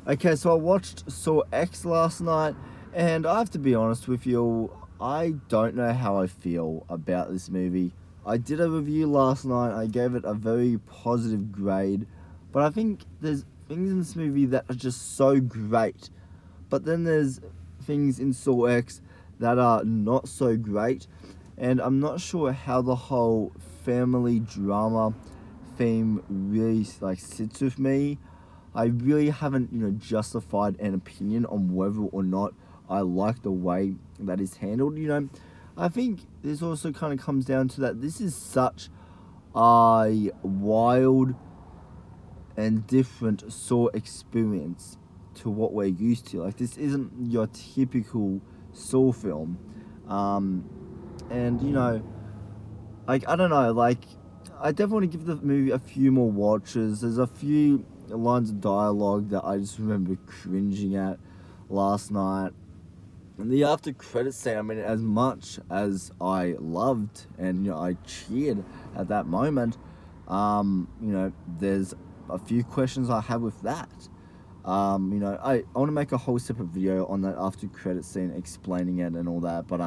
Okay, so I watched Saw X last night, and I have to be honest with you, I don't know how I feel about this movie. I did a review last night, I gave it a very positive grade, but I think there's things in this movie that are just so great. But then there's things in Saw X that are not so great, and I'm not sure how the whole family drama theme really sits with me. I really haven't justified an opinion on whether or not I like the way that is handled. I think this also kind of comes down to that this is such a wild and different Saw experience to what we're used to. Like, this isn't your typical Saw film. And, I don't know, I definitely give the movie a few more watches. There's a few lines of dialogue that I just remember cringing at last night. And the after credit scene, I mean, as much as I loved and I cheered at that moment, there's a few questions I have with that. I want to make a whole separate video on that after credit scene, explaining it and all that. But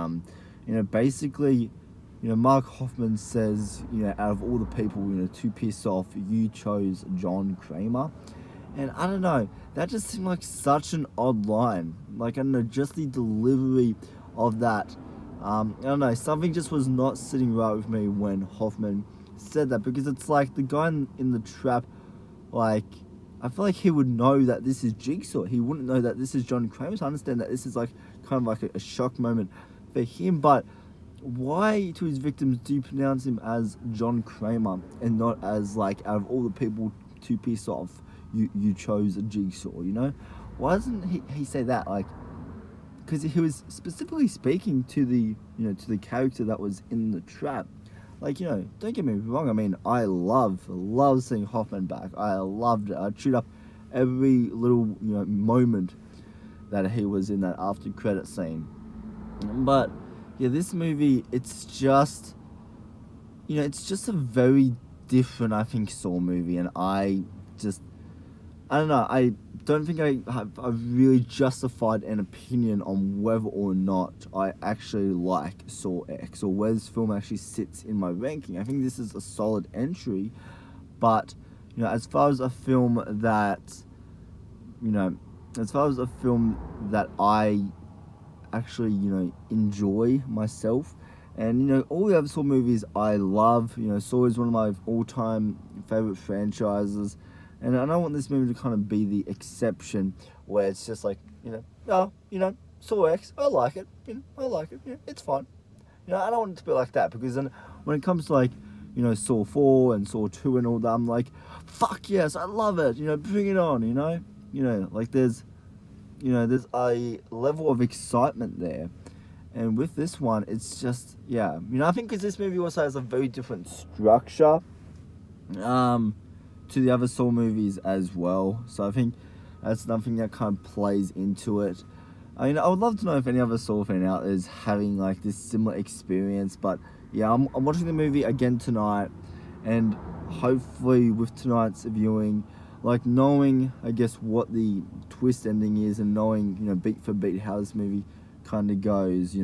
basically, Mark Hoffman says, out of all the people, to piss off, you chose John Kramer. And I don't know, that just seemed like such an odd line. Like, I don't know, just the delivery of that. I don't know, something just was not sitting right with me when Hoffman said that, because it's like the guy in the trap, like, I feel like he would know that this is Jigsaw. He wouldn't know that this is John Kramer. So I understand that this is like kind of like a shock moment for him, but why to his victims do you pronounce him as John Kramer and not as, like, out of all the people to piss off, you chose a Jigsaw, Why doesn't he say that? Like, because he was specifically speaking to the character that was in the trap. Like, don't get me wrong, I mean, I love seeing Hoffman back. I loved it. I chewed up every little, moment that he was in that after credit scene. But yeah, this movie, it's just a very different, I think, Saw movie, and I don't know, I don't think I've really justified an opinion on whether or not I actually like Saw X, or where this film actually sits in my ranking. I think this is a solid entry, but, as far as a film that, I actually, enjoy myself, and, all the other Saw movies I love. Saw is one of my all-time favorite franchises, and I don't want this movie to kind of be the exception where it's just like, Saw X, I like it, it's fine. I don't want it to be like that, because then when it comes to, like, Saw 4 and Saw 2 and all that, I'm like, fuck yes, I love it, bring it on, like, there's a level of excitement there. And with this one, it's just, yeah, I think because this movie also has a very different structure, to the other Saw movies as well. So I think that's something that kind of plays into it. I mean, I would love to know if any other Saw fan out there is having, like, this similar experience. But yeah, I'm watching the movie again tonight, and hopefully with tonight's viewing, like, knowing, I guess, what the twist ending is, and knowing, beat for beat how this movie kind of goes,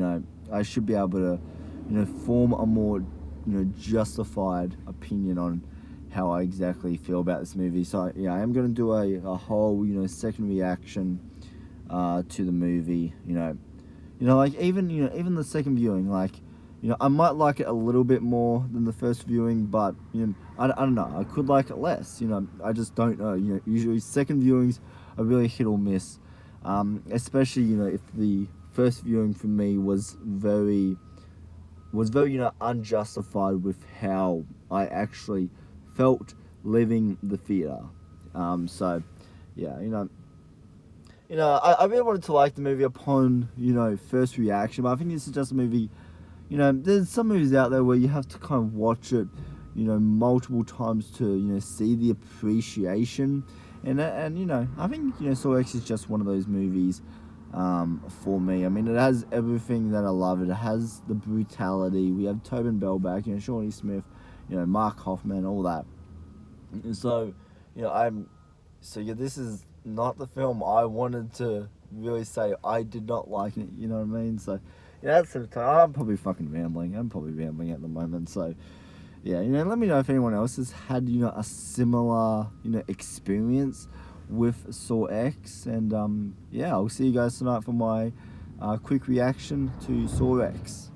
I should be able to, form a more, justified opinion on how I exactly feel about this movie. So yeah, I am going to do a whole, second reaction to the movie. Like, even the second viewing, like, I might like it a little bit more than the first viewing, but I don't know, I could like it less. I just don't know. Usually second viewings are really hit or miss, especially if the first viewing for me was very unjustified with how I actually felt leaving the theater. So yeah, I really wanted to like the movie upon first reaction, but I think this is just a movie. There's some movies out there where you have to kind of watch it, multiple times to see the appreciation, and I think Saw X is just one of those movies. For me, I mean, it has everything that I love. It has the brutality. We have Tobin Bell back, Shawnee Smith, Mark Hoffman, all that. And so, this is not the film I wanted to really say I did not like it. You know what I mean? So yeah, that's sort of I'm probably fucking rambling. I'm probably rambling at the moment. So yeah, let me know if anyone else has had a similar experience with Saw X, and yeah, I'll see you guys tonight for my quick reaction to Saw X.